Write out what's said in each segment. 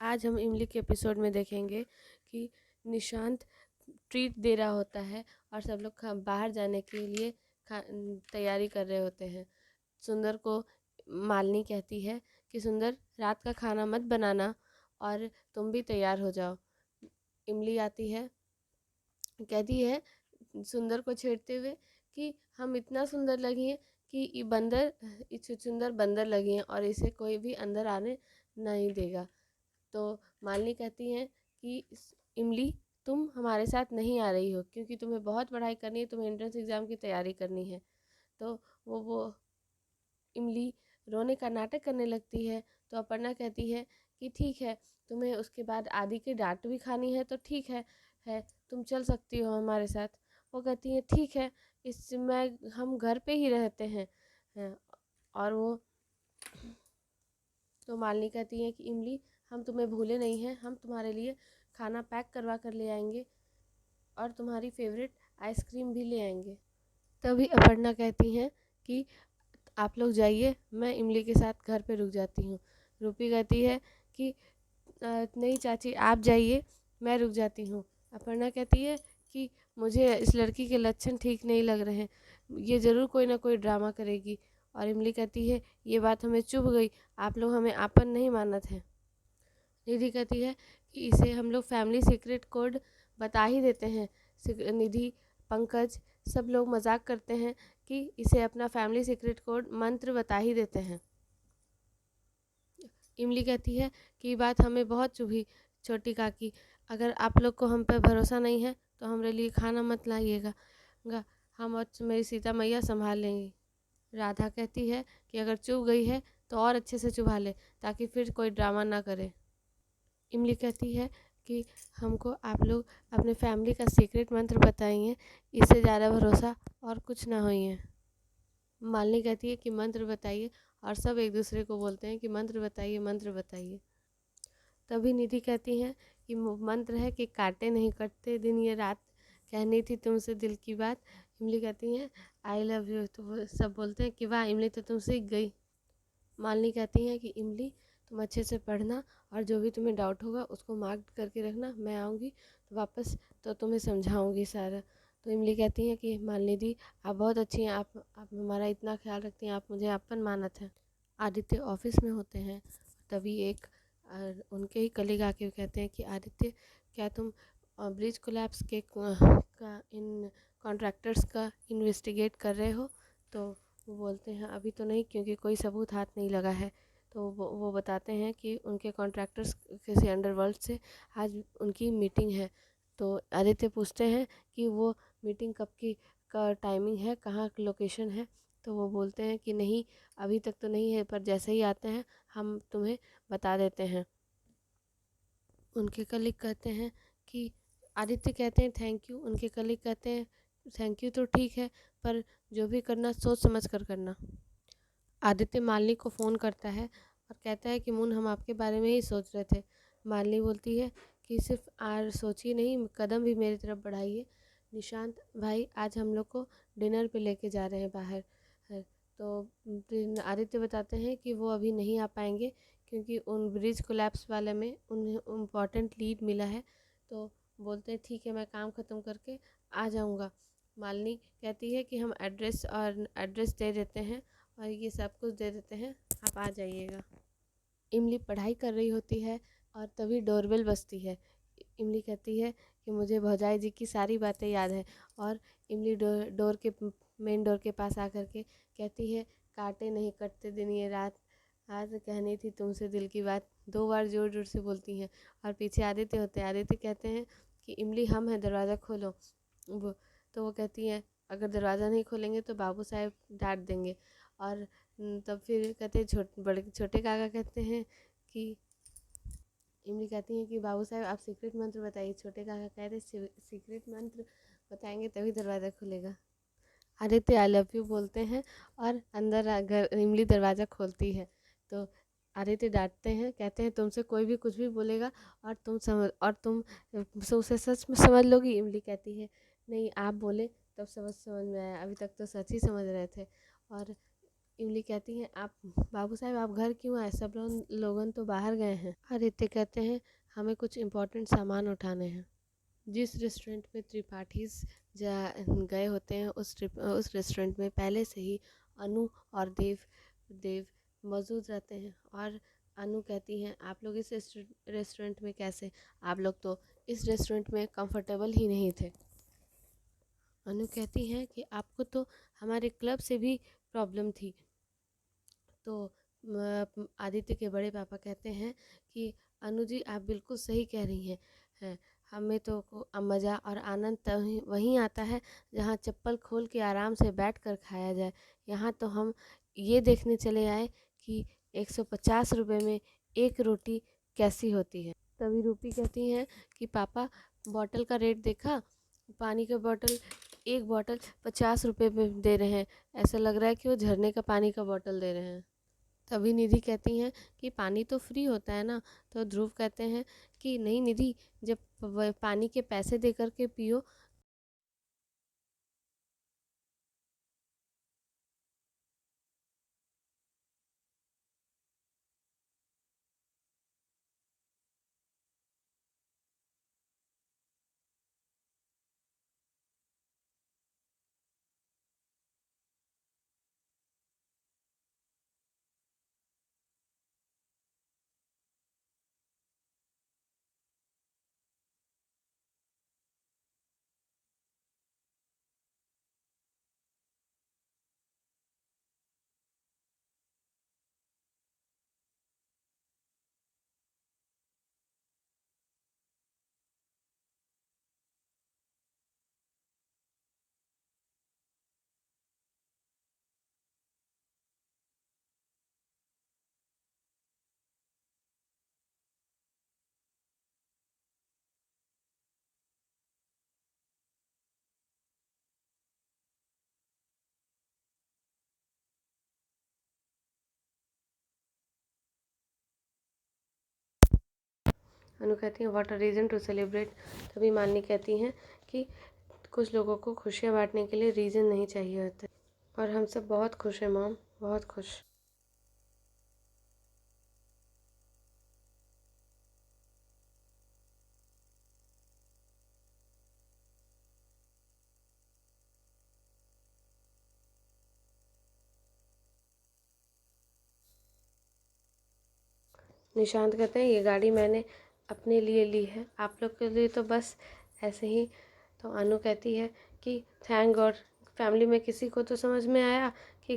आज हम इमली के एपिसोड में देखेंगे कि निशांत ट्रीट दे रहा होता है और सब लोग बाहर जाने के लिए तैयारी कर रहे होते हैं। सुंदर को मालिनी कहती है कि सुंदर रात का खाना मत बनाना और तुम भी तैयार हो जाओ। इमली आती है, कहती है सुंदर को छेड़ते हुए कि हम इतना सुंदर लगी हैं कि सुंदर बंदर लगी हैं और इसे कोई भी अंदर आने नहीं देगा। तो मालिनी कहती हैं कि इमली तुम हमारे साथ नहीं आ रही हो क्योंकि तुम्हें बहुत पढ़ाई करनी है, तुम्हें एंट्रेंस एग्ज़ाम की तैयारी करनी है। तो वो इमली रोने का नाटक करने लगती है। तो अपर्णा कहती है कि ठीक है, तुम्हें उसके बाद आदि की डांट भी खानी है तो ठीक है तुम चल सकती हो हमारे साथ। वो कहती है ठीक है, इस मैं हम घर पे ही रहते हैं। और वो तो मालिनी कहती है कि इमली हम तुम्हें भूले नहीं हैं, हम तुम्हारे लिए खाना पैक करवा कर ले आएंगे और तुम्हारी फेवरेट आइसक्रीम भी ले आएंगे। तभी अपर्णा कहती हैं कि आप लोग जाइए, मैं इमली के साथ घर पे रुक जाती हूँ। रूपी कहती है कि नहीं चाची आप जाइए, मैं रुक जाती हूँ। अपर्णा कहती है कि मुझे इस लड़की के लक्षण ठीक नहीं लग रहे हैं, ये ज़रूर कोई ना कोई ड्रामा करेगी। और इमली कहती है ये बात हमें चुभ गई, आप लोग हमें आपन नहीं मानत हैं। निधि कहती है कि इसे हम लोग फैमिली सीक्रेट कोड बता ही देते हैं। निधि, पंकज सब लोग मजाक करते हैं कि इसे अपना फैमिली सीक्रेट कोड मंत्र बता ही देते हैं। इमली कहती है कि बात हमें बहुत चुभी छोटी काकी, अगर आप लोग को हम पे भरोसा नहीं है तो हमारे लिए खाना मत लाइएगा, हम और मेरी सीता मैया संभाल लेंगी। राधा कहती है कि अगर चुभ गई है तो और अच्छे से चुभा ले ताकि फिर कोई ड्रामा ना करे। इमली कहती है कि हमको आप लोग अपने फैमिली का सीक्रेट मंत्र बताइए, इससे ज़्यादा भरोसा और कुछ ना होई है। मालिनी कहती है कि मंत्र बताइए और सब एक दूसरे को बोलते हैं कि मंत्र बताइए मंत्र बताइए। तभी निधि कहती हैं कि मंत्र है कि कांटे नहीं कटते दिन ये रात, कहनी थी तुमसे दिल की बात। इमली कहती हैं आई लव यू, तो वो सब बोलते हैं कि वाह इमली तो तुम सीख गई। मालिनी कहती हैं कि इमली तुम अच्छे से पढ़ना और जो भी तुम्हें डाउट होगा उसको मार्क करके रखना, मैं आऊँगी तो वापस तो तुम्हें समझाऊँगी सारा। तो इमली कहती हैं कि मालिनी दी आप बहुत अच्छी हैं, आप हमारा इतना ख्याल रखती हैं, आप मुझे अपन मानत हैं। आदित्य ऑफिस में होते हैं, तभी एक उनके ही कलीग आके कहते हैं कि आदित्य क्या तुम ब्रिज कोलैप्स के का इन कॉन्ट्रैक्टर्स का इन्वेस्टिगेट कर रहे हो? तो वो बोलते हैं अभी तो नहीं क्योंकि कोई सबूत हाथ नहीं लगा है। तो वो बताते हैं कि उनके कॉन्ट्रैक्टर्स किसी अंडरवर्ल्ड से आज उनकी मीटिंग है। तो आदित्य पूछते हैं कि वो मीटिंग कब की का टाइमिंग है, कहाँ लोकेशन है? तो वो बोलते हैं कि नहीं अभी तक तो नहीं है, पर जैसे ही आते हैं हम तुम्हें बता देते हैं। उनके कलीग कहते हैं कि आदित्य कहते हैं थैंक यू, उनके कलीग कहते हैं थैंक यू तो ठीक है, पर जो भी करना सोच समझ कर करना। आदित्य मालिनी को फ़ोन करता है और कहता है कि मुन हम आपके बारे में ही सोच रहे थे। मालिनी बोलती है कि सिर्फ आज सोचिए नहीं, कदम भी मेरी तरफ बढ़ाइए। निशांत भाई आज हम लोग को डिनर पे लेके जा रहे हैं बाहर है। तो आदित्य बताते हैं कि वो अभी नहीं आ पाएंगे क्योंकि उन ब्रिज कोलैप्स वाले में उन्हें इम्पॉर्टेंट लीड मिला है। तो बोलते हैं ठीक है मैं काम ख़त्म करके आ जाऊँगा। मालिनी कहती है कि हम एड्रेस दे देते हैं और ये सब कुछ दे देते हैं, आप आ जाइएगा। इमली पढ़ाई कर रही होती है और तभी डोरबेल बजती है। इमली कहती है कि मुझे भौजाई जी की सारी बातें याद है और इमली मेन डोर के पास आकर के कहती है कांटे नहीं कटते दिन ये रात, आज कहनी थी तुमसे दिल की बात, 2 बार जोर जोर से बोलती हैं। और पीछे आदित्य होते हैं, आदित्य कहते हैं कि इमली हम हैं, दरवाज़ा खोलो। वो तो वो कहती हैं अगर दरवाज़ा नहीं खोलेंगे तो बाबू साहब डांट देंगे। और तब फिर कहते हैं छोटे काका कहते हैं कि इमली कहती हैं कि बाबू साहब आप सीक्रेट मंत्र बताइए। छोटे काका कहते हैं सीक्रेट मंत्र बताएंगे तभी दरवाज़ा खुलेगा। आदित्य आई लव यू बोलते हैं और अंदर घर इमली दरवाज़ा खोलती है। तो आदित्य डांटते हैं, कहते हैं तुमसे कोई भी कुछ भी बोलेगा और तुम उसे सच में समझ लोगी। इमली कहती है नहीं आप बोले तब समझ में आया, अभी तक तो सच ही समझ रहे थे। और इमली कहती है, आप बाबू साहब आप घर क्यों आए, सब लोगन तो बाहर गए हैं। आदित्य कहते हैं, हमें कुछ इम्पोर्टेंट सामान उठाने हैं। जिस रेस्टोरेंट में त्रिपाठीज जा गए होते हैं उस रेस्टोरेंट में पहले से ही अनु और देव देव मौजूद रहते हैं। और अनु कहती हैं, आप लोग इस रेस्टोरेंट में कैसे, आप लोग तो इस रेस्टोरेंट में कंफर्टेबल ही नहीं थे। अनु कहती हैं कि आपको तो हमारे क्लब से भी प्रॉब्लम थी। तो आदित्य के बड़े पापा कहते हैं कि अनु जी आप बिल्कुल सही कह रही हैं। हमें तो मज़ा और आनंद तभी वहीं आता है जहाँ चप्पल खोल के आराम से बैठ कर खाया जाए। यहाँ तो हम ये देखने चले आए कि 150 रुपये में एक रोटी कैसी होती है। तभी रूपी कहती हैं कि पापा बॉटल का रेट देखा, पानी का बॉटल एक बॉटल 50 रुपये में दे रहे हैं, ऐसा लग रहा है कि वो झरने का पानी का बॉटल दे रहे हैं। तभी निधि कहती हैं कि पानी तो फ्री होता है ना। तो ध्रुव कहते हैं कि नहीं निधि, जब पानी के पैसे दे करके पियो। अनु कहती हैं, what a reason to celebrate. तभी मालिनी कहती हैं कि कुछ लोगों को खुशियाँ बांटने के लिए रीज़न नहीं चाहिए होता, और हम सब बहुत खुश हैं मॉम, बहुत खुश। निशांत कहते हैं, ये गाड़ी मैंने अपने लिए ली है, आप लोग के लिए तो बस ऐसे ही। तो अनु कहती है कि थैंक गॉड, फैमिली में किसी को तो समझ में आया कि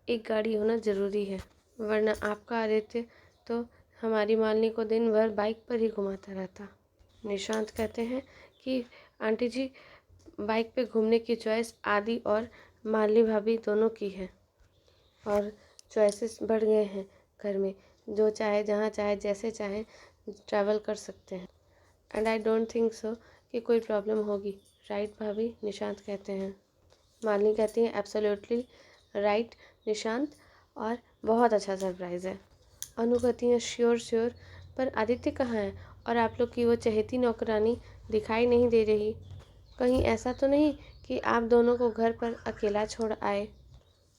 एक गाड़ी होना ज़रूरी है, वरना आपका आदित्य तो हमारी मालिनी को दिन भर बाइक पर ही घुमाता रहता। निशांत कहते हैं कि आंटी जी, बाइक पे घूमने की चॉइस आदि और मालिनी भाभी दोनों की है, और चॉइसेस बढ़ गए हैं घर में, जो चाहे जहाँ चाहे जैसे चाहे ट्रैवल कर सकते हैं। And I don't think so कि कोई प्रॉब्लम होगी, राइट भाभी, निशांत कहते हैं। मालिनी कहती हैं, एब्सोल्युटली राइट निशांत, और बहुत अच्छा सरप्राइज़ है। अनु कहती हैं, श्योर श्योर, पर आदित्य कहाँ है, और आप लोग की वो चहेती नौकरानी दिखाई नहीं दे रही। कहीं ऐसा तो नहीं कि आप दोनों को घर पर अकेला छोड़ आए।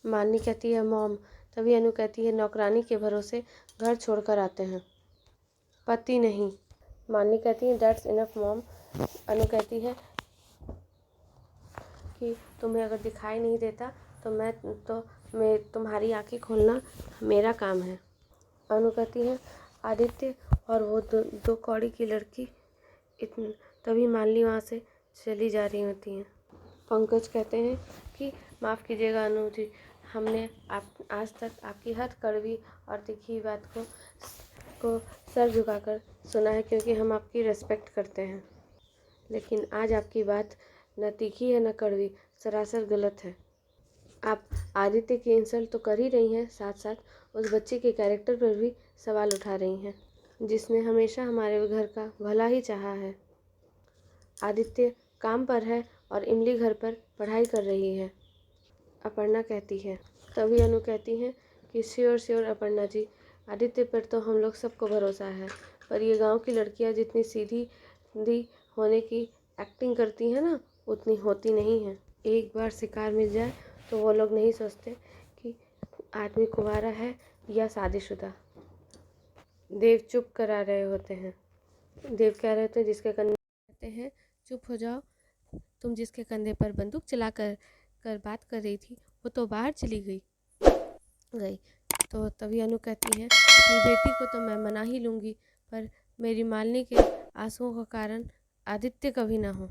मालिनी कहती है, मॉम। तभी अनु कहती है, नौकरानी के भरोसे घर छोड़कर आते हैं, पति नहीं। मालिनी कहती है, दैट्स इनफ मॉम। अनु कहती है कि तुम्हें अगर दिखाई नहीं देता तो मैं तुम्हारी आंखें खोलना मेरा काम है। अनु कहती है, आदित्य और वो दो कौड़ी की लड़की। तभी मालिनी वहाँ से चली जा रही होती हैं। पंकज कहते हैं कि माफ़ कीजिएगा अनु जी, हमने आज तक आपकी हर कड़वी और तीखी बात को सर झुकाकर सुना है, क्योंकि हम आपकी रिस्पेक्ट करते हैं। लेकिन आज आपकी बात न तीखी है न कड़वी, सरासर गलत है। आप आदित्य की इंसल्ट तो कर ही रही हैं, साथ साथ उस बच्चे के कैरेक्टर पर भी सवाल उठा रही हैं, जिसने हमेशा हमारे घर का भला ही चाहा है। आदित्य काम पर है और इमली घर पर पढ़ाई कर रही है, अपर्णा कहती है। तभी अनु कहती हैं कि श्योर श्योर अपर्णा जी, आदित्य पर तो हम लोग सबको भरोसा है, पर ये गांव की लड़कियां जितनी सीधी दी होने की एक्टिंग करती हैं ना, उतनी होती नहीं हैं। एक बार शिकार मिल जाए तो वो लोग नहीं सोचते कि आदमी कुंवारा है या शादीशुदा। देव चुप करा रहे होते हैं। देव कह रहे होते हैं जिसके कंधे कहते हैं चुप हो जाओ, तुम जिसके कंधे पर बंदूक चला कर बात कर रही थी वो तो बाहर चली गई। तो तभी अनु कहती है अपनी बेटी को तो मैं मना ही लूँगी, पर मेरी मालिनी के आंसुओं का कारण आदित्य कभी ना हो।